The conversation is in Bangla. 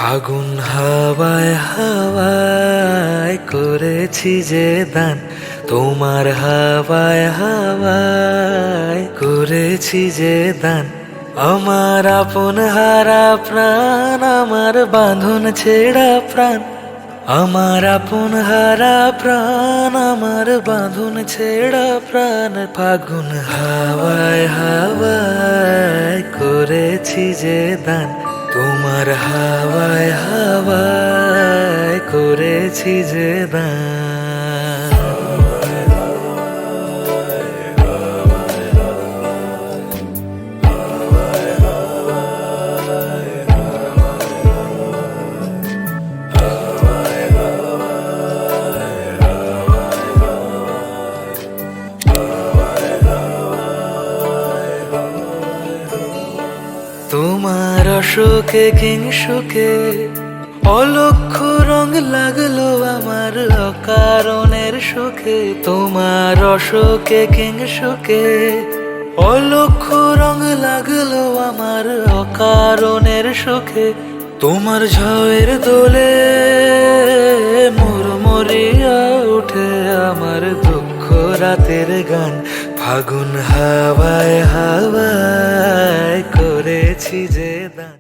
ফাগুন হাওয়ায় হাওয়ায় করেছি যে দান, তোমার হাওয়ায় হাওয়ায় করেছি যে দান। আমার আপন হারা প্রাণ, আমার বাঁধন ছেঁড়া প্রাণ, আমার আপন হারা প্রাণ, আমার বাঁধন ছেঁড়া প্রাণ। ফাগুন হাওয়ায় হাওয়ায় করেছি যে দান, তোমার হাওয়ায় হাওয়ায় করেছি যে দান। তোমার অশোকে কিংসুকে অলক্ষ রং লাগলো আমার অকারণের সুখে। তোমার অশোকে কিংসুকে অলক্ষ রং লাগলো আমার অকারণের সুখে। তোমার ঝড়ের দোলে মুড়মুড়িয়া উঠে আমার দুঃখ রাতের গান। ফাগুন হাওয়ায় হাওয়ায় করেছি যে দান।